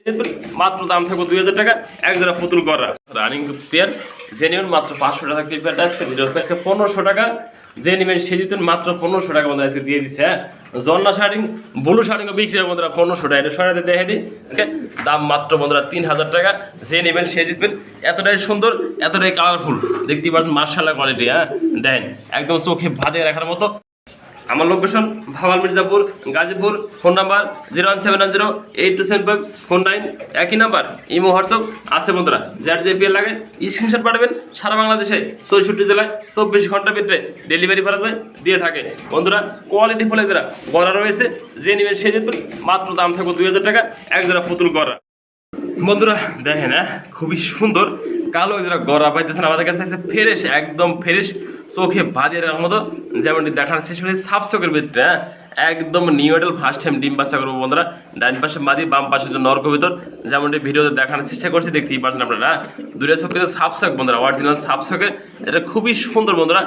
মাত্র দাম থাকবে 2000 টাকা, এক জোড়া পুতুল করা রানিং পেয়ার যে নেবেন মাত্র 500 টাকা পেয়ারটা আজকে ভিডিও আজকে 1500 টাকা যে নেবেন সে দিতেন মাত্র 1500 টাকা মধ্যে আজকে দিয়ে দিচ্ছে। হ্যাঁ, জন্না শাড়ি ব্লু শাড়িও বিক্রি হয় বন্ধুরা 1500 টাকা, এটা সরাতে দেখে দিই আজকে দাম মাত্র বন্ধুরা 3000 টাকা যে নেবেন সে জিতবেন। এতটাই সুন্দর, এতটাই কালারফুল, দেখতেই পাচ্ছেন মার্শাল্লাহ কোয়ালিটি। হ্যাঁ দেন একদম চোখে ভাদে রাখার মতো। আমার location Bhawal Mirzapur Gazipur, phone number 01710827549, একই নাম্বার ইমো হোয়াটসঅ্যাপ আছে বন্ধুরা। যার যে পেয়ে লাগে স্ক্রিনশট পাঠাবেন, সারা বাংলাদেশে 64 জেলায় 24 ঘন্টার ভিতরে ডেলিভারি করা দিয়ে থাকে বন্ধুরা। কোয়ালিটি ফুল যারা গড়া রয়েছে যে নেবেন সে জিতবেন, মাত্র দাম থাকবে 2000 টাকা, এক জোড়া পুতুল গড়া বন্ধুরা। দেখেন হ্যাঁ খুবই সুন্দর কালো যারা গড়া পাইতেছেন আমাদের কাছে আছে ফ্রেশ, একদম ফ্রেশ, চোখে বাজিয়ে রাখার মতো। যেমনটি দেখার চেষ্টা করি সাফ চোখের ভিতরে। হ্যাঁ একদম নিউ এডাল ফার্স্ট টাইম ডিম বাচ্চা করবো বন্ধুরা। ডান পাশে মাদি, বাম পাশে নর কবিতর, যেমনটি ভিডিওতে দেখানোর চেষ্টা করছি দেখতেই পাচ্ছেন আপনারা। দূরে চোখ কিন্তু সাফ চোখ বন্ধুরা, অরিজিনাল সাফ চোখে, এটা খুবই সুন্দর বন্ধুরা।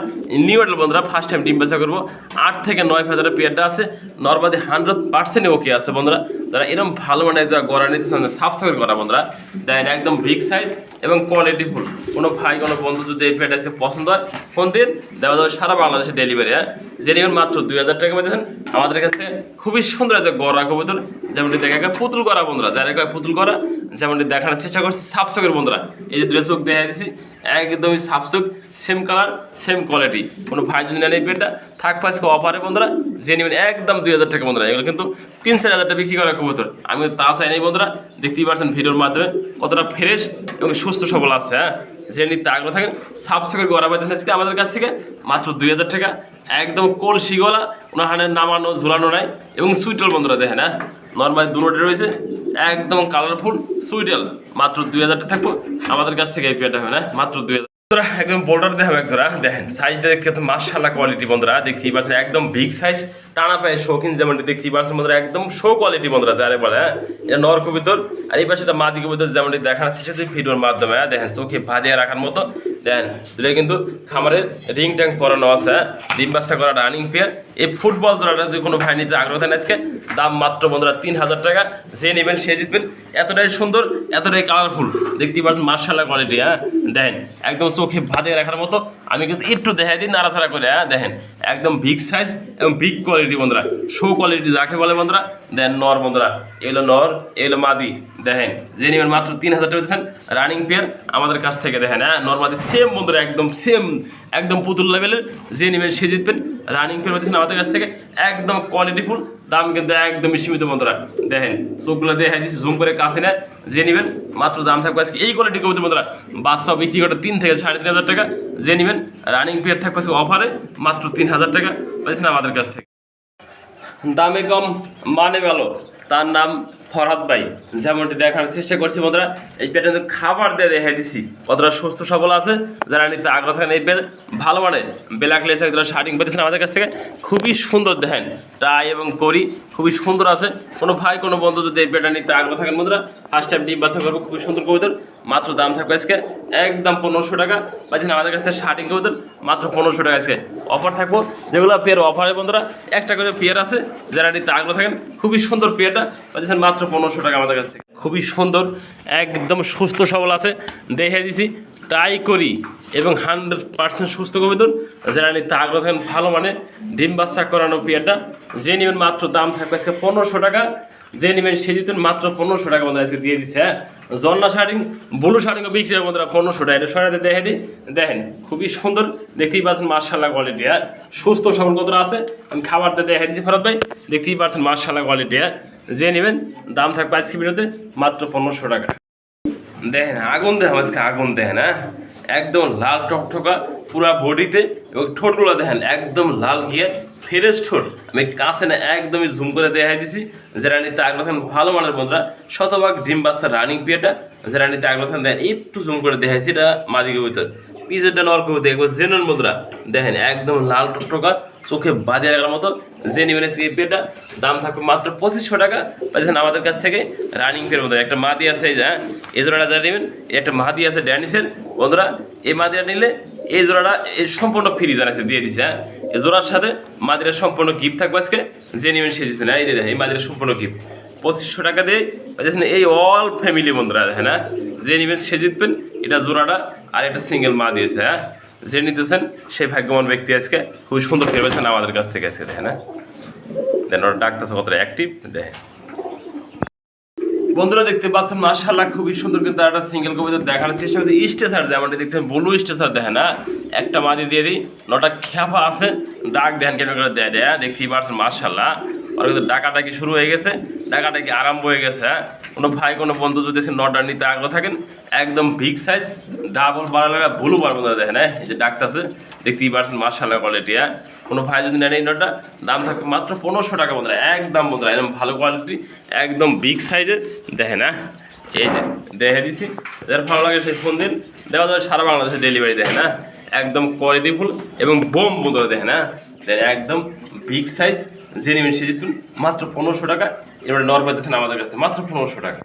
নিউ এডাল বন্ধুরা ফার্স্ট টাইম ডিম বাচ্চা করবো। 8 থেকে 9 ফেদারের পেয়ারটা আছে, নর্মাদি 100% ওকে আছে বন্ধুরা। তারা এরকম ভালো মানে যারা গড়া নিতে চান সাফ চোখের গড়া বন্ধুরা, দেন একদম বিগ সাইজ এবং কোয়ালিটি ফুল। কোনো ভাই কোনো বন্ধু যদি এই পেয়ারটা এসে পছন্দ হয় ফোন দিন, দেওয়া যাবে সারা বাংলাদেশে ডেলিভারি। হ্যাঁ যে নেবেন মাত্র 2000 টাকা পেয়েছেন আমাদের কাছে। খুবই সুন্দর আছে গড়া কবুতর, যেমনটি দেখা পুতুল করা বন্ধুরা, যারা পুতুল করা যেমনটি দেখানোর চেষ্টা করছি সাফ চোখের বন্ধুরা। এই যে দুটো চোখ দেখা দিচ্ছি একদমই সাফ চোখ, সেম কালার সেম কোয়ালিটি। কোনো ভাই যদি নেন এই পেয়ারটা থাকবে আজকে অফারে বন্ধুরা, যে নেবেন একদম 2000 টাকা বন্ধুরা। এগুলো কিন্তু 3-4 টাকা বিক্রি করা কবুতর, আমি তা চাই নাই বন্ধুরা। দেখতেই পাচ্ছেন ভিডিওর মাধ্যমে কতটা ফ্রেশ এবং সুস্থ সবল আছে। হ্যাঁ যে নিতে আগ্রহ থাকেন সাফ চোখের গড়া পাইতেছেন আজকে আমাদের কাছ থেকে মাত্র 2000 টাকা, একদম কলসি গলা, কোনো হানে নামানো ঝুলানো নাই এবং সুইটেল বন্ধুরা। দেখেন হ্যাঁ নর্মাল দুটোটা রয়েছে একদম কালারফুল সুইটেল, মাত্র 2000 টাকা থাকবো আমাদের কাছ থেকে এই পেয়ারটা হবে না মাত্র 2000। একদম বোল্ডার দেখাবো এক জোড়া, দেখেন সাইজটা দেখতে মাশাআল্লাহ কোয়ালিটি বন্ধুরা। দেখতেই পাচ্ছেন একদম বিগ সাইজ, টানা পায়ে শৌখিন, যেমনটি দেখতেই পাচ্ছেন বন্ধুরা একদম শো কোয়ালিটি বন্ধুরা যারে বলে। হ্যাঁ এটা নর কবিতর, আর এই পাশে এটা মাদি কবিতর, যেমনটি দেখাচ্ছি সেটা ভিডিওর মাধ্যমে। দেখেন চোখে ভাজিয়ে রাখার মতো। দেখেন দুটো কিন্তু খামারের রিং ট্যাঙ্ক পরানো আছে। ডিম বাচ্চা করা রানিং পেয়ার। এই ফুটবল জোড়াটা যদি কোনো ভাই নিতে আগ্রহ থাকেন আজকে দাম মাত্র বন্ধুরা 3000 টাকা, যে নেবেন সে জিতবেন। এতটাই সুন্দর, এতটাই কালারফুল, দেখতেই পাচ্ছেন মাশাআল্লাহ কোয়ালিটি। হ্যাঁ দেখেন একদম চোখে ভাদে রাখার মতো। আমি কিন্তু একটু দেখাই দিই নাড়াচাড়া করে। হ্যাঁ দেখেন একদম বিগ সাইজ এবং বিগ কোয়ালিটি বন্ধুরা, শো কোয়ালিটি যাকে বলে বন্ধুরা। দেন নর বন্ধুরা, এগুলো নর এগুলো মাদি। দেখেন যে নেবেন মাত্র 3000 টাকা দিচ্ছেন রানিং পেয়ার আমাদের কাছ থেকে। দেখেন হ্যাঁ নর মাদি সেম বন্ধুরা, একদম সেম, একদম পুতুল লেভেলের, যে নেবেন সে জিতবেন। রানিং পেয়ার দিচ্ছেন আমাদের কাছ থেকে একদম কোয়ালিটি ফুল, দাম কিন্তু একদমই সীমিত বন্ধুরা। দেখেন চোখগুলো দেখাই দিচ্ছি জুম করে কাছে নেয়, যে নেবেন মাত্র দাম থাকবে আজকে এই কোয়ালিটি কবুতর বন্ধুরা। বাচ্চা বিক্রি করে 3 থেকে 3500 টাকা, যে নেবেন রানিং পেয়ার থাকবে আজকে অফারে মাত্র 3000 টাকা পাচ্ছেন আমাদের কাছ থেকে। দামে কম মানে ভালো, তার নাম ফরহাদ ভাই। যেমনটি দেখানোর চেষ্টা করছি বন্ধুরা, এই পেটে কিন্তু খাবার দিয়ে দেখাই দিচ্ছি কতটা সুস্থ সবল আছে। যারা নিতে আগ্রহ থাকেন এই পেট ভালো মানে ব্ল্যাক লেসার যারা শার্টিং পেতেছেন আমাদের কাছ থেকে খুবই সুন্দর। দেখেন টাই এবং করি খুবই সুন্দর আছে। কোনো ভাই কোনো বন্ধু যদি এই পেটটা নিতে আগ্রহ থাকেন বন্ধুরা, ফার্স্ট টাইম ডিম বাচ্চা করবো, খুবই সুন্দর কবুতর। মাত্র দাম থাকবে আজকে একদম 1500 টাকা পাচ্ছেন আমাদের কাছ থেকে শার্টিং কবুতর মাত্র 1500 টাকা আজকে অফার থাকবো। যেগুলো পেয়ার অফারে বন্ধুরা একটা করে পেয়ার আছে, যারা নিতে আগ্রহ থাকেন খুবই সুন্দর পেয়ারটা পাচ্ছেন মাত্র 1500 টাকা আমাদের কাছ থেকে। খুবই সুন্দর একদম সুস্থ সবল আছে, দেখে দিছি ট্রাই করি এবং 100% সুস্থ কবুতর। যারা নিতে আগ্রহ থাকেন ভালো মানে ডিম বাচ্চা করানো পেয়ারটা, যে নেবেন মাত্র দাম থাকবে আজকে 1500 টাকা, যে নেবেন সে দিতেন মাত্র 1500 টাকা মধ্যে আজকে দিয়ে দিচ্ছে। হ্যাঁ জন্না শাড়ি ব্লু শাড়িও বিক্রি হয় বন্ধুরা 1500 টাকা, এটা সরাতে দেখে দিই। দেখেন খুবই সুন্দর, দেখতেই পাচ্ছেন মাশাআল্লাহ কোয়ালিটি। হ্যাঁ সুস্থ সবল কত আছে, আমি খাবার দিয়ে দেখে দিচ্ছি ফরহাদ ভাই, দেখতেই পাচ্ছেন মাশাআল্লাহ কোয়ালিটি। হ্যাঁ যে নেবেন দাম থাকবে আজকে ভিডিওতে মাত্র 1500 টাকা। দেখেন আগুন দেখেন আজকে আগুন দেখেন। হ্যাঁ একদম লাল টকটকা পুরা বডিতে, এবং ঠোঁটগুলো দেখেন একদম লাল গিয়ার ফ্রেশ ঠোঁট। আমি কাছে না একদমই জুম করে দেখাই দিছি। যারা নিতে আগ্রহ থাকেন ভালো মানের বন্ধুরা, শতভাগ ডিম বাচ্চা রানিং পেয়ারটা, যারা নিতে আগ্রহ থাকেন দেখেন একটু জুম করে দেখাইছি। এটা মাদি কবুতর, পিজেরটা নর কবুতর, একবার জেনুইন বন্ধুরা। দেখেন একদম লাল টকটকা চোখে বাজিয়ে রাখার মতো, যে নেবেন এই পেয়ারটা দাম থাকবে মাত্র 2500 টাকা পাচ্ছেন আমাদের কাছ থেকে রানিং পেয়ার বন্ধুরা। একটা মাদি আছে এই যে, হ্যাঁ এই জোড়াটা যারা নেবেন, একটা মাদি আছে ড্যানিসের বন্ধুরা। এই মাদিটা নিলে এই জোড়াটা এই সম্পূর্ণ ফ্রি জানাচ্ছে দিয়ে দিচ্ছে। হ্যাঁ এই জোড়ার সাথে মাদিরা সম্পূর্ণ গিফট থাকবে আজকে, যে নেবেন সে জিতবেন। এই দেখেন এই মাদিরা সম্পূর্ণ গিফট 2500 টাকা দিয়ে বুঝেছেন এই অল ফ্যামিলি বন্ধুরা দেখেন হ্যাঁ, যে নেবেন সে জিতবেন। এটা জোড়াটা আর একটা সিঙ্গেল মা দিয়েছে হ্যাঁ, যে নিতেছেন সেই ভাগ্যবান ব্যক্তি আজকে খুবই সুন্দর পেয়েছেন আমাদের কাছ থেকে আজকে দেখেন হ্যাঁ। দেন ওরা ডাকতেছে কতটা অ্যাক্টিভ দেখেন বন্ধুরা, দেখতে পাচ্ছেন মাশাআল্লাহ খুবই সুন্দর কিন্তু একটা সিঙ্গেল কবিতা দেখানোর চেষ্টা করছি। স্টেসার যেমনটি দেখতে ব্লু স্টেসার দেখেন না, একটা মাদি দিয়ে দিই, নটা খ্যাপা আছে, ডাক দেন কেন করে দেয় দেয় দেখতেই পাচ্ছেন মাশাআল্লাহ। আর কিন্তু ডাকাটাকি শুরু হয়ে গেছে, ডাকাটাকি আরম্ভ হয়ে গেছে হ্যাঁ। কোনো ভাই কোনো বন্ধু যদি নটা নিতে আগ্রহ থাকেন একদম বিগ সাইজ ডাবল বাড়া লাগা ভুলু পারবো না দেখেন হ্যাঁ, এই যে ডাকতেছে দেখতেই পাচ্ছেন মাশাআল্লাহ কোয়ালিটি হ্যাঁ। কোনো ভাই যদি নেন এই নটা দাম থাকবে মাত্র 1500 টাকা বন্ধুরা, একদম বন্ধুরা একদম ভালো কোয়ালিটি একদম বিগ সাইজের দেখেন হ্যাঁ। এই যে দেখে দিচ্ছি, যার ভালো লাগে সেই ফোন দিন, দেওয়া যাবে সারা বাংলাদেশে ডেলিভারি দেখেন হ্যাঁ। একদম কোয়ালিটিফুল এবং বোম বন্ধুরা দেখেন হ্যাঁ, একদম বিগ সাইজ যে নেবেন সে জিতুন মাত্র 1500 টাকা। এবারে নর পাইতেছেন আমাদের কাছে মাত্র 1500 টাকা।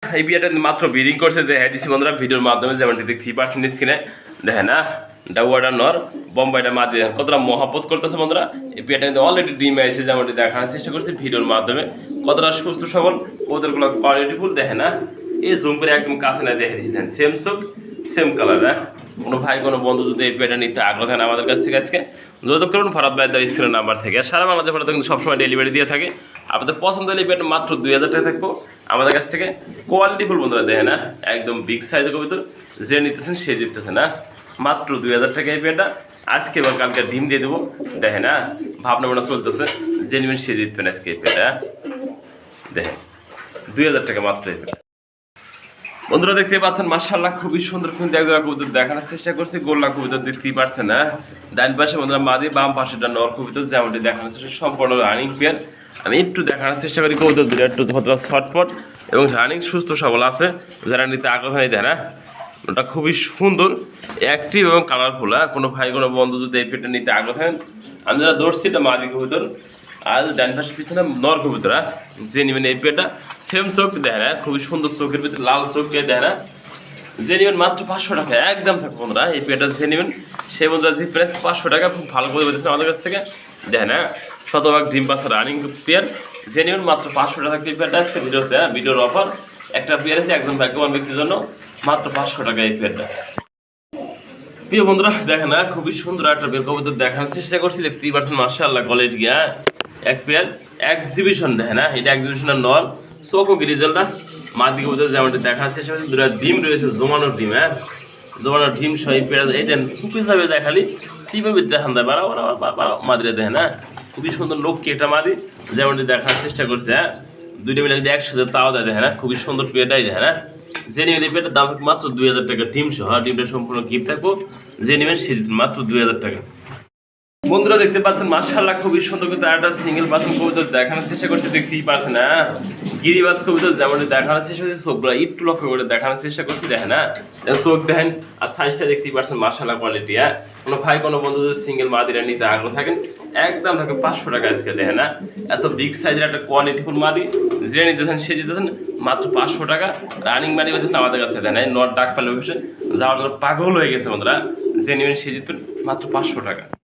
এই বিয়েটা মাত্র ব্রিডিং করছে দেখে দিচ্ছি বন্ধুরা ভিডিওর মাধ্যমে, যেমনটি দেখতেই পাচ্ছেন স্ক্রিনে দেখেন না। ডাউয়াটা নর, বোম্বাইটা মাদি দেখেন কতটা মহাপত করতেছে বন্ধুরা। এই বিয়েটা কিন্তু অলরেডি ডিম এসে যেমনটি দেখানোর চেষ্টা করছি ভিডিওর মাধ্যমে, কতটা সুস্থ সবল ওদেরগুলো কোয়ালিটিফুল দেখে না। এই জুম করে একদম কাছে না দেখে দিচ্ছি দেখেন, সেম চোখ সেম কালার হ্যাঁ। কোনো ভাই কোনো বন্ধু যদি এই বিয়েটা নিতে আগ্রহ থাকেন আমাদের কাছ থেকে আজকে যোগাযোগ করুন ফরাদ ভাই দেওয়া স্ক্রিনের নাম্বার থেকে। সারা বাংলাদেশে ফরাদ কিন্তু সবসময় ডেলিভারি দিয়ে থাকে। আপনাদের পছন্দ হলে এই বিয়েটা মাত্র 2000 টাকা থাকবো আমাদের কাছ থেকে। কোয়ালিটিফুল বন্ধুরা দেখে না, একদম বিগ সাইজের কবিতর, যে নিতেছেন সে জিততেছে না মাত্র 2000 টাকা এই বিয়েটা। আজকে বা কালকে ডিম দিয়ে দেবো দেখে না, ভাবনা ভাবনা চলতেছে, যে নেবেন সে জিতবেন আজকে এই বিয়েটা দেখেন 2000 টাকা মাত্র এই বিয়েটা। বন্ধুরা দেখতে পাচ্ছেন মাশাআল্লাহ খুবই সুন্দর কিন্তু একজোড়া কবুতর দেখানোর চেষ্টা করছি। গোল্লা কবুতর দেখতেই পাচ্ছেন না, ডান পাশে বন্ধুরা মাদি, বাম পাশেটা নর কবুতর যেমনটি দেখানোর চেষ্টা, সম্পূর্ণ রানিং পেয়ার। আমি একটু দেখানোর চেষ্টা করি কবুতর দুটো একটু ভদ্র শর্টপট এবং রানিং সুস্থ সবল আছে, যারা নিতে আগ্রহ নেই দেয় না। ওটা খুবই সুন্দর অ্যাক্টিভ এবং কালারফুল হ্যাঁ। কোনো ভাই কোনো বন্ধু যদি এই পেটটা নিতে আগ্রহ থাকেন, আমি যারা ধরছি এটা মাদি কবুতর আর ডান পাশে পিছনে নর কবুতর হ্যাঁ, যে নেবেন এই পেটটা সেম চোখ দেখেন হ্যাঁ, খুবই সুন্দর চোখের ভিতরে লাল চোখ দেখেন হ্যাঁ। যে নেবেন মাত্র 500 টাকা একদম থাকবে বন্ধুরা। এই পেটটা যে নেবেন সেই বন্ধুরা যে প্রাইস 500 টাকা, খুব ভালো করে বলেছেন আমাদের কাছ থেকে দেখেন হ্যাঁ। শতভাগ ডিম পাস রানিং পেয়ার, যে নেবেন মাত্র 500 টাকা এই পেয়ারটা আজকে ভিডিওতে হ্যাঁ। ভিডিওর অফার একটা পেয়ার আছে একজন ভাগ্যবান ব্যক্তির জন্য মাত্র 500 টাকা এই পেয়ারটা। প্রিয় বন্ধুরা দেখেন না, খুবই সুন্দর একটা বের কবুতর দেখানোর চেষ্টা করছি দেখতেই পাচ্ছেন মাশাআল্লাহ কোয়ালিটি হ্যাঁ। এক পেয়ার এক্সিবিশন দেখেন না, এটা এক্সিবিশনের নর চোখো রিজাল্টটা মাদি কবুতর যেমনটি দেখানোর চেষ্টা করছি। দুটা ডিম রয়েছে জমানোর ডিম হ্যাঁ, জমানোর ডিম সহ এই পেয়ার এই দেন চুপ হিসাবে দেখালি সিভাবে দেখান দেয় বাড়াও মাদিরে দেখেন হ্যাঁ। খুবই সুন্দর লক্ষ্মী একটা মাদি যেমনটি দেখানোর চেষ্টা করছে হ্যাঁ। দুইটা মিলে যদি একসাথে তাও দেয় দেখেন হ্যাঁ, খুবই সুন্দর পেয়ারটাই দেখেন হ্যাঁ। যে নেবেন এই পেয়ারটার দাম মাত্র 2000 টাকা ডিম সহ, ডিমটা সম্পূর্ণ গিফট থাকবো, যে নেবেন সে মাত্র 2000 টাকা। বন্ধুরা দেখতে পাচ্ছেন মাশাআল্লাহ খুবই সুন্দর কিন্তু একটা সিঙ্গেল পার্সন কবুতর দেখানোর চেষ্টা করছে দেখতেই পাচ্ছেন না। গিরিবাজ কবুতর যেমন দেখানোর চেষ্টা করছে, চোখগুলো একটু লক্ষ্য করে দেখানোর চেষ্টা করছি দেখেন না, চোখ দেখেন আর সাইজটা দেখতেই পাচ্ছেন মাশাআল্লাহ কোয়ালিটি হ্যাঁ। কোনো ভাই কোনো বন্ধু যদি সিঙ্গেল মাদিরা নিতে আগ্রহ থাকেন একদম থাকে 500 টাকা আজকে দেখেন না। এত বিগ সাইজের একটা কোয়ালিটিফুল মাদি, যে নিতেছেন সে জিতেছেন মাত্র 500 টাকা। রানিং মাদি হয়েছেন আমাদের কাছে দেন নট ডাক পালে বসে যাওয়ার জন্য পাগল হয়ে গেছে বন্ধুরা, যে নেবেন সে জিতবেন মাত্র 500 টাকা।